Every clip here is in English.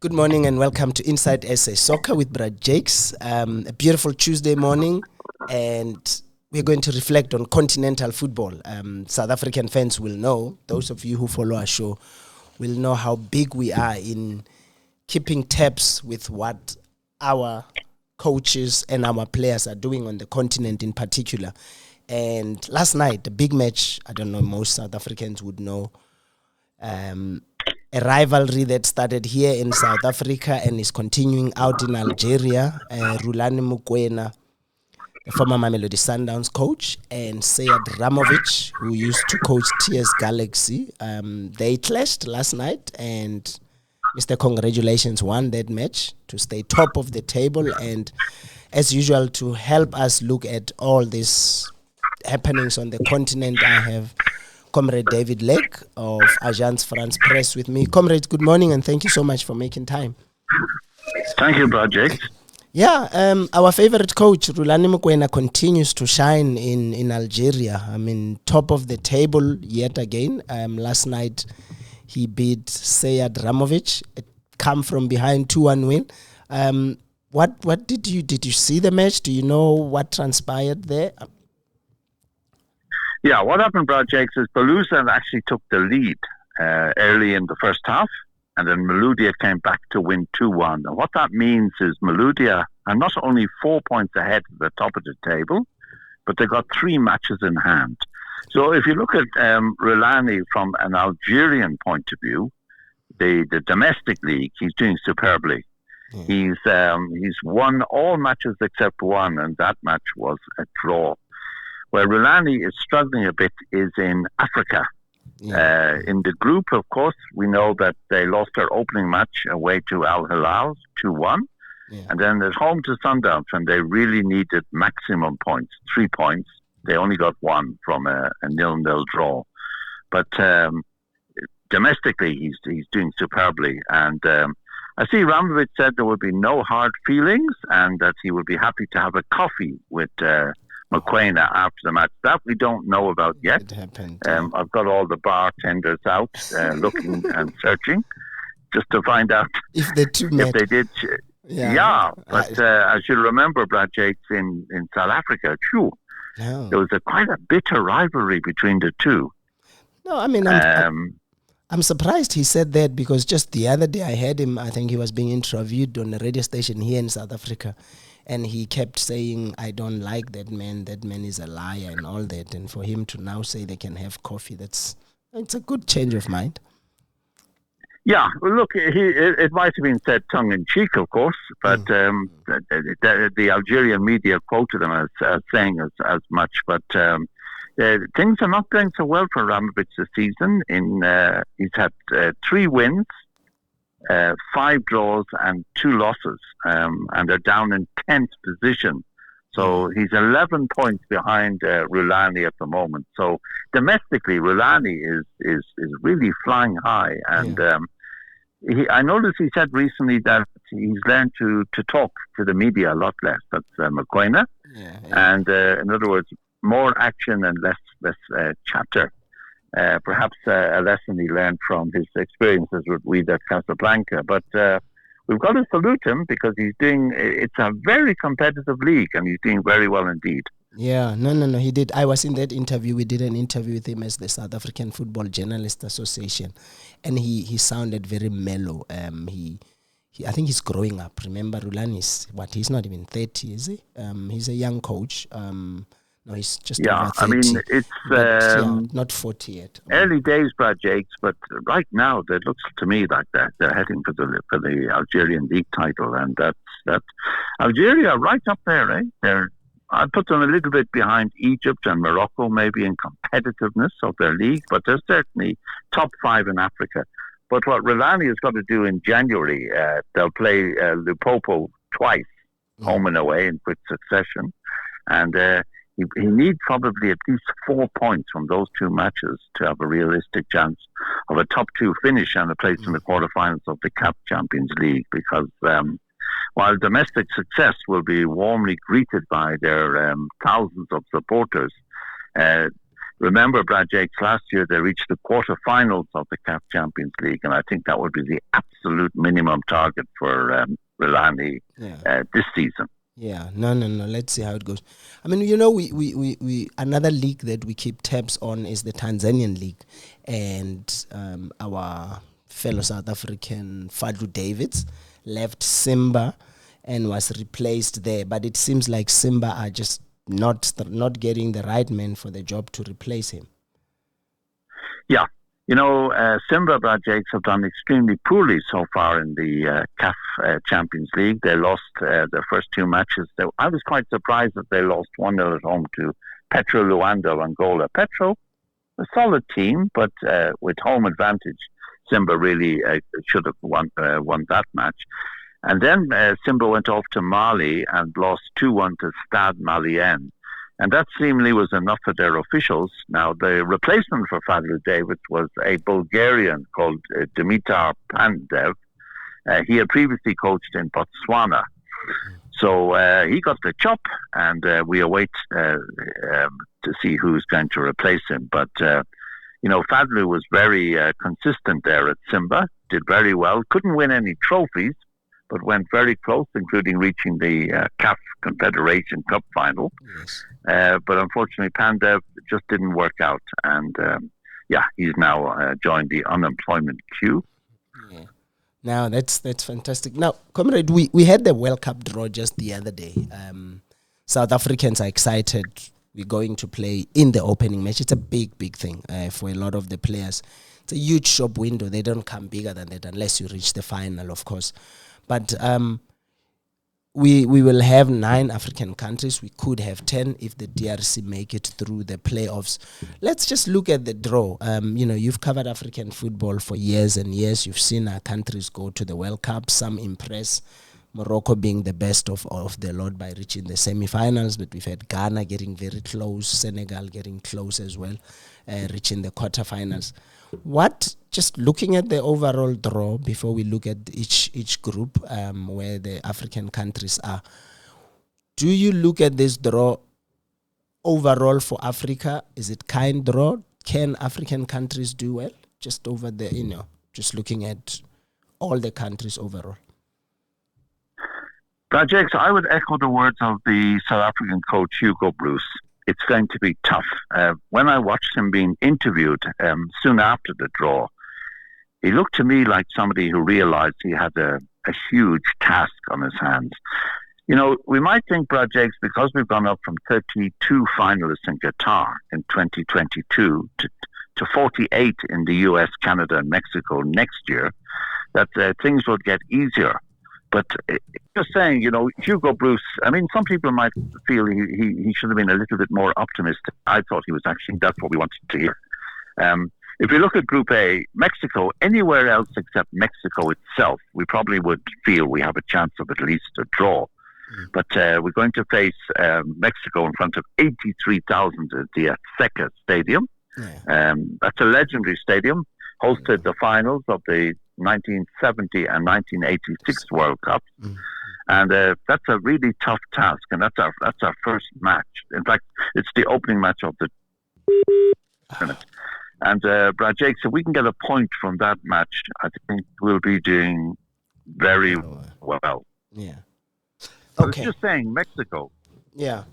Good morning and welcome to Inside SA Soccer with Brad Jakes. A beautiful Tuesday morning, and we're going to reflect on continental football. South African fans will know, those of you who follow our show will know how big we are in keeping tabs with what our coaches and our players are doing on the continent in particular. And last night, the big match, I don't know, most South Africans would know, a rivalry that started here in South Africa and is continuing out in Algeria. Rhulani Mokwena, the former Mamelodi Sundowns coach, and Sead Ramovic, who used to coach TS Galaxy. They clashed last night, and Mr. Congratulations won that match to stay top of the table. And as usual, to help us look at all these happenings on the continent, I have Comrade David Lake of Agence France Presse with me. Comrade, good morning, and thank you so much for making time. Thank you, Brad Jakes. Yeah, our favorite coach, Rhulani Mokwena, continues to shine in Algeria. I mean, top of the table yet again. Last night, he beat Sead Ramovic. It come from behind 2-1 win. What did you see the match? Do you know what transpired there? Yeah, what happened, Brad Jakes, is Belouizdad actually took the lead early in the first half, and then Maloudia came back to win 2-1. And what that means is Maloudia are not only 4 points ahead at the top of the table, but they got 3 matches in hand. So if you look at Rhulani from an Algerian point of view, the domestic league, he's doing superbly. He's won all matches except one, and that match was a draw. Where Rhulani is struggling a bit is in Africa. Yeah. In the group, of course, we know that they lost their opening match away to Al Hilal 2-1. Yeah. And then at home to Sundowns, when they really needed maximum points, 3 points, they only got 1 from a 0-0 draw. But domestically, he's doing superbly. And I see Ramovic said there would be no hard feelings and that he would be happy to have a coffee with Mokwena after the match. That we don't know about yet. It happened. I've got all the bartenders out looking and searching just to find out if the two met. If they did. But as you remember, Brad Jakes, in South Africa, there was quite a bitter rivalry between the two. No, I mean, I'm surprised he said that, because just the other day I heard him, I think he was being interviewed on a radio station here in South Africa, and he kept saying, I don't like that man is a liar and all that. And for him to now say they can have coffee, it's a good change of mind. Yeah, well, look, it might have been said tongue-in-cheek, of course, but the Algerian media quoted him as saying as much. But things are not going so well for Ramovic this season. He's had 3 wins, 5 draws and 2 losses, and they're down in 10th position. So he's 11 points behind Rhulani at the moment. So domestically, Rhulani is really flying high. And I noticed he said recently that he's learned to talk to the media a lot less. That's Mokwena. And in other words, more action and less chatter. Perhaps a lesson he learned from his experiences with Wydad Casablanca. But we've got to salute him, because it's a very competitive league, and he's doing very well indeed. Yeah, no, he did. I was in that interview. We did an interview with him as the South African Football Journalists Association, and he sounded very mellow. I think he's growing up. Remember, Rhulani he's not even 30, is he? He's a young coach. No, he's just over 30. I mean, it's not 40 yet. Early days, Brad Jakes, but right now it looks to me like they're heading for the Algerian league title, and that's Algeria right up there, eh? I put them a little bit behind Egypt and Morocco, maybe in competitiveness of their league, but they're certainly top 5 in Africa. But what Rhulani has got to do in January, they'll play Lupopo twice, home and away in quick succession, and he needs probably at least 4 points from those 2 matches to have a realistic chance of a top 2 finish and a place in the quarterfinals of the CAF Champions League, because while domestic success will be warmly greeted by their thousands of supporters, remember, Brad Jakes, last year they reached the quarterfinals of the CAF Champions League, and I think that would be the absolute minimum target for Rhulani this season. Yeah, no. Let's see how it goes. I mean, you know, we another league that we keep tabs on is the Tanzanian league, and our fellow South African Fadlu Davids left Simba and was replaced there. But it seems like Simba are just not getting the right man for the job to replace him. Yeah. You know, Simba Brad Jakes have done extremely poorly so far in the CAF Champions League. They lost their first two matches. I was quite surprised that they lost 1-0 at home to Petro Luanda, Angola. Petro, a solid team, but with home advantage, Simba really should have won that match. And then Simba went off to Mali and lost 2-1 to Stade Malien. And that seemingly was enough for their officials. Now, the replacement for Fadlu Davids was a Bulgarian called Dimitar Pandev. He had previously coached in Botswana. So he got the chop, and we await to see who's going to replace him. But, you know, Fadlu was very consistent there at Simba, did very well, couldn't win any trophies, but went very close, including reaching the CAF Confederation Cup final. Yes. But unfortunately, Pandev just didn't work out. And he's now joined the unemployment queue. Yeah. Now, that's fantastic. Now, comrade, we had the World Cup draw just the other day. South Africans are excited. We're going to play in the opening match. It's a big thing for a lot of the players. It's a huge shop window. They don't come bigger than that unless you reach the final, of course. But we will have 9 African countries. We could have 10 if the DRC make it through the playoffs. Let's just look at the draw. You know, you've covered African football for years and years. You've seen our countries go to the World Cup. Some impress. Morocco being the best of the lot by reaching the semi-finals, but we've had Ghana getting very close, Senegal getting close as well, reaching the quarterfinals. Just looking at the overall draw before we look at each group where the African countries are, do you look at this draw overall for Africa? Is it kind draw? Can African countries do well? Just over the, just looking at all the countries overall. Brad Jakes, I would echo the words of the South African coach Hugo Bruce. It's going to be tough. When I watched him being interviewed soon after the draw, he looked to me like somebody who realized he had a huge task on his hands. You know, we might think, Brad Jakes, because we've gone up from 32 finalists in Qatar in 2022 to 48 in the US, Canada, and Mexico next year, that things will get easier. But just saying, you know, Hugo Bruce, I mean, some people might feel he should have been a little bit more optimistic. I thought he was actually, that's what we wanted to hear. If you look at Group A, Mexico, anywhere else except Mexico itself, we probably would feel we have a chance of at least a draw. But we're going to face Mexico in front of 83,000 at the Azteca Stadium. Yeah. That's a legendary stadium, hosted the finals of the 1970 and 1986 World Cup. And that's a really tough task, and that's our first match. In fact, it's the opening match of the tournament. And Brad Jakes, if we can get a point from that match, I think we'll be doing very well. Yeah. I was just saying, Mexico. Yeah.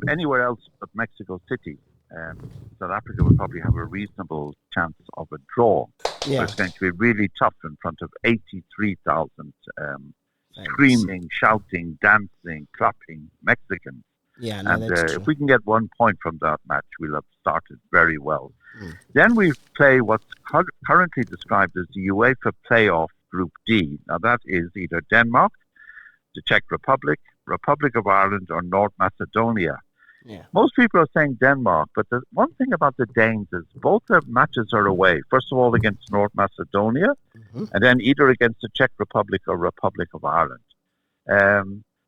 Anywhere else but Mexico City, South Africa would probably have a reasonable chance of a draw. Yeah. But it's going to be really tough in front of 83,000 screaming, shouting, dancing, clapping Mexicans. Yeah, no, and that's true. If we can get 1 point from that match, we'll have started very well. Then we play what's currently described as the UEFA Playoff Group D. Now that is either Denmark, the Czech Republic, Republic of Ireland, or North Macedonia. Yeah. Most people are saying Denmark, but the one thing about the Danes is both their matches are away. First of all, against North Macedonia, and then either against the Czech Republic or Republic of Ireland.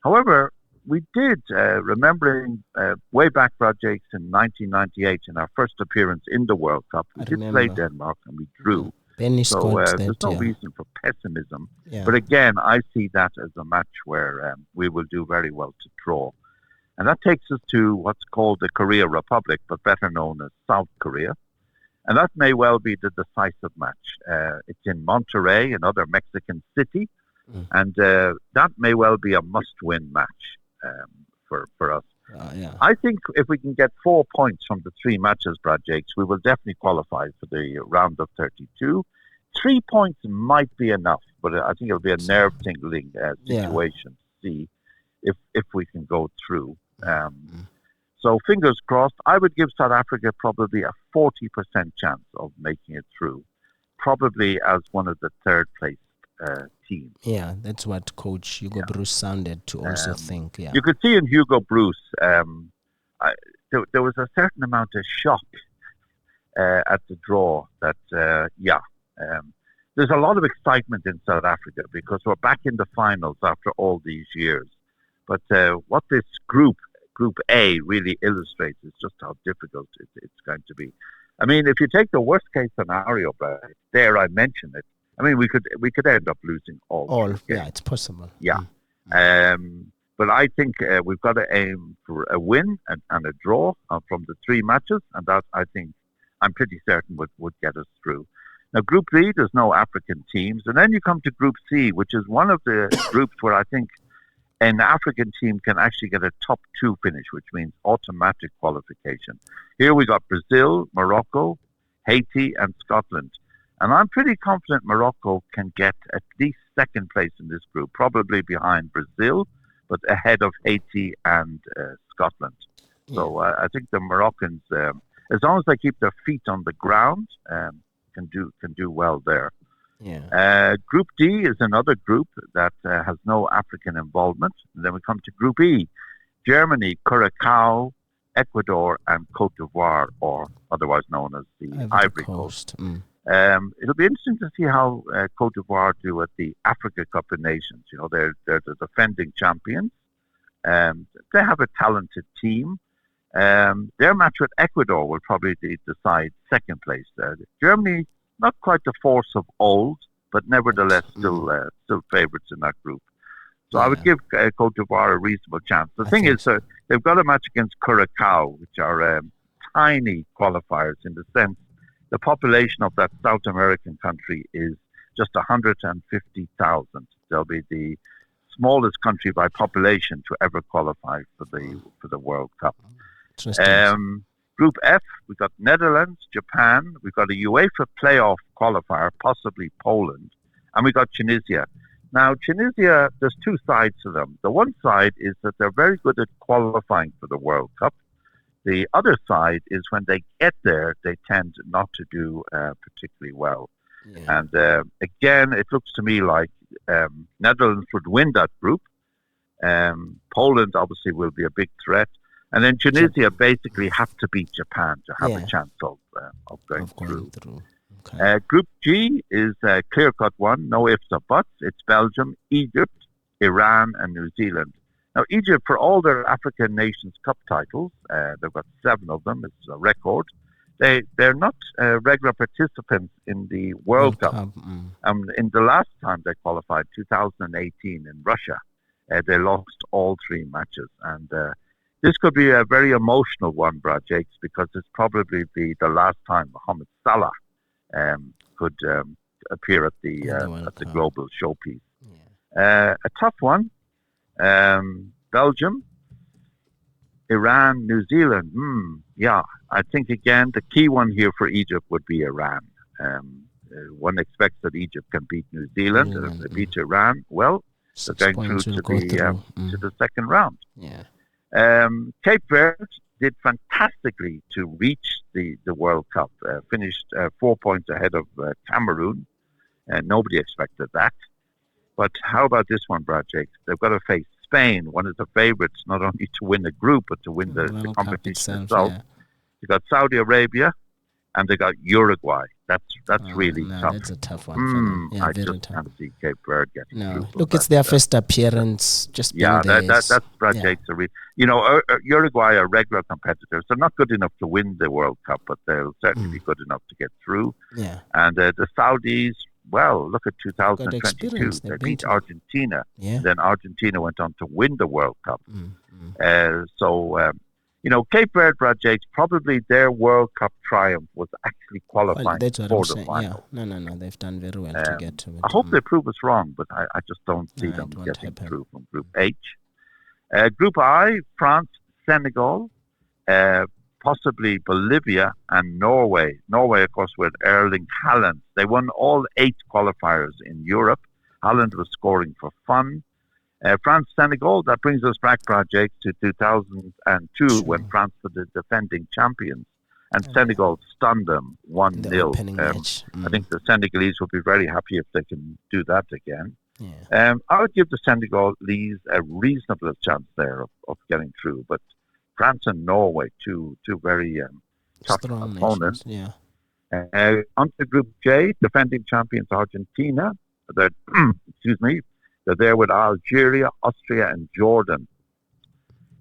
However, we did, remembering way back, Brad Jakes, in 1998, in our first appearance in the World Cup, we did play Denmark and we drew. So there's no reason for pessimism. Yeah. But again, I see that as a match where we will do very well to draw. And that takes us to what's called the Korea Republic, but better known as South Korea. And that may well be the decisive match. It's in Monterrey, another Mexican city, and that may well be a must-win match for us. Yeah. I think if we can get 4 points from the 3 matches, Brad Jakes, we will definitely qualify for the round of 32. 3 points might be enough, but I think it'll be a nerve-tingling situation to see if we can go through. So fingers crossed. I would give South Africa probably a 40% chance of making it through, probably as one of the third place teams. Yeah, that's what Coach Hugo Bruce sounded to also think. Yeah, you could see in Hugo Bruce, there was a certain amount of shock at the draw. That there's a lot of excitement in South Africa because we're back in the finals after all these years. But what this Group A really illustrates is just how difficult it's going to be. I mean, if you take the worst case scenario, Brad, there I mentioned it. I mean, we could end up losing all. Yeah, it's possible. Yeah, but I think we've got to aim for a win and a draw from the 3 matches, and that I think I'm pretty certain would get us through. Now, Group B, there's no African teams, and then you come to Group C, which is one of the groups where I think an African team can actually get a top 2 finish, which means automatic qualification. Here we got Brazil, Morocco, Haiti, and Scotland. And I'm pretty confident Morocco can get at least second place in this group, probably behind Brazil, but ahead of Haiti and Scotland. Yeah. So I think the Moroccans, as long as they keep their feet on the ground, can do well there. Yeah. Group D is another group that has no African involvement. And then we come to Group E: Germany, Curacao, Ecuador, and Cote d'Ivoire, or otherwise known as the Ivory Coast. It'll be interesting to see how Cote d'Ivoire do at the Africa Cup of Nations. You know, they're the defending champions. They have a talented team. Their match with Ecuador will probably decide second place. Germany, not quite the force of old, but nevertheless still favourites in that group. So I would give Cote d'Ivoire a reasonable chance. The thing is, they've got a match against Curacao, which are tiny qualifiers in the sense the population of that South American country is just 150,000. They'll be the smallest country by population to ever qualify for the World Cup. Group F, we've got Netherlands, Japan, we've got a UEFA playoff qualifier, possibly Poland, and we've got Tunisia. Now, Tunisia, there's 2 sides to them. The one side is that they're very good at qualifying for the World Cup. The other side is when they get there, they tend not to do particularly well. Yeah. And again, it looks to me like Netherlands would win that group. Poland obviously will be a big threat. And then Tunisia basically have to beat Japan to have a chance of going through. Okay. Group G is a clear-cut one, no ifs or buts. It's Belgium, Egypt, Iran, and New Zealand. Now, Egypt, for all their African Nations Cup titles, they've got 7 of them. It's a record. They're not regular participants in the World Cup. In the last time they qualified, 2018 in Russia, they lost all 3 matches. And this could be a very emotional one, Brad Jakes, because it's probably the last time Mohamed Salah could appear at the global showpiece. Yeah. A tough one. Belgium, Iran, New Zealand. I think again the key one here for Egypt would be Iran. One expects that Egypt can beat New Zealand, and if they beat Iran, well, they're going through to the second round. Yeah. Cape Verde did fantastically to reach the World Cup. Finished 4 points ahead of Cameroon, and nobody expected that. But how about this one, Brad Jakes? They've got to face Spain, one of the favourites, not only to win the group, but to win the competition itself. Yeah. They got Saudi Arabia, and they got Uruguay. That's really tough. That's a tough one for them. Yeah, I just can't see Cape Verde getting through. Look, it's their first appearance. Just that's Brad Jakes. Uruguay are regular competitors. They're not good enough to win the World Cup, but they'll certainly be good enough to get through. Yeah. And the Saudis, well, look at 2022. They beat Argentina. Yeah. Then Argentina went on to win the World Cup. Cape Verde projects, probably their World Cup triumph was actually qualifying that's what for I'm the saying. final. Yeah, no, they've done very well to get to it. I hope they prove us wrong, but I just don't see No, them it won't getting happen. through from Group H. Group I, France, Senegal, possibly Bolivia and Norway. Norway, of course, with Erling Haaland. They won all 8 qualifiers in Europe. Haaland was scoring for fun. France, Senegal, that brings us back, project, to 2002 when France were the defending champions. And Senegal stunned them 1-0. The opening match. I think the Senegalese will be very happy if they can do that again. Yeah. I would give the Senegalese a reasonable chance there of getting through. But France and Norway, two very tough Strong opponents. nations, yeah. Onto Group J, defending champions Argentina. They're, they're there with Algeria, Austria, and Jordan.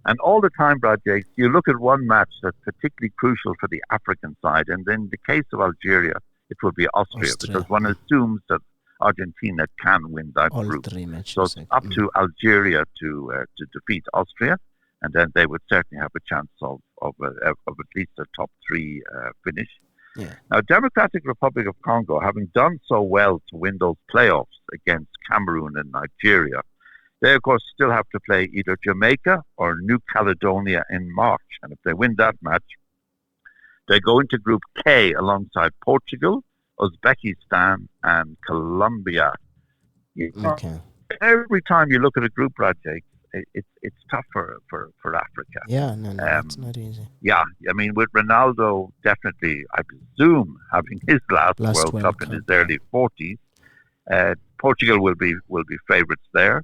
And all the time, Brad Jakes, you look at one match that's particularly crucial for the African side, and in the case of Algeria, it will be Austria. Because one assumes that Argentina can win that all group. 3 matches. So it's up to Algeria to defeat Austria, and then they would certainly have a chance of at least a top 3 finish. Yeah. Now, Democratic Republic of Congo, having done so well to win those playoffs against Cameroon and Nigeria, they, of course, still have to play either Jamaica or New Caledonia in March. And if they win that match, they go into Group K alongside Portugal, Uzbekistan, and Colombia. Okay. Every time you look at a group project, it's tough for Africa. Yeah, no, it's not easy. Yeah, I mean, with Ronaldo, definitely, I presume, having his last World Cup in his early 40s, Portugal will be favourites there.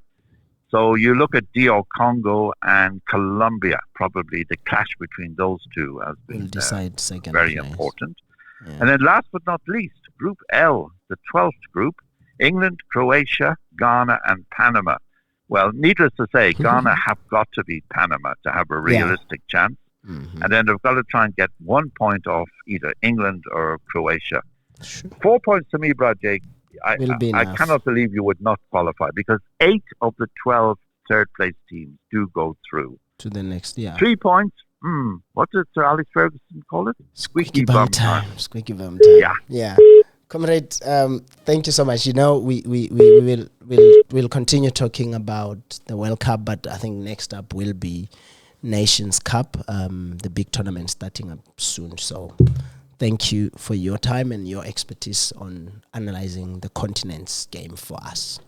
So you look at DR Congo and Colombia, probably the clash between those two has been decide second very place. important. Yeah. And then last but not least, Group L, the 12th group, England, Croatia, Ghana, and Panama. Well, needless to say, Ghana have got to beat Panama to have a realistic chance. Mm-hmm. And then they've got to try and get 1 point off either England or Croatia. Sure. 4 points to me, Brad Jake. I cannot believe you would not qualify because 8 of the 12 third-place teams do go through. To the next, 3 points. What did Sir Alex Ferguson call it? Squeaky bum time. Squeaky bum time. Yeah. Comrade, thank you so much. We'll continue talking about the World Cup, but I think next up will be Nations Cup, the big tournament starting up soon. So thank you for your time and your expertise on analyzing the continent's game for us.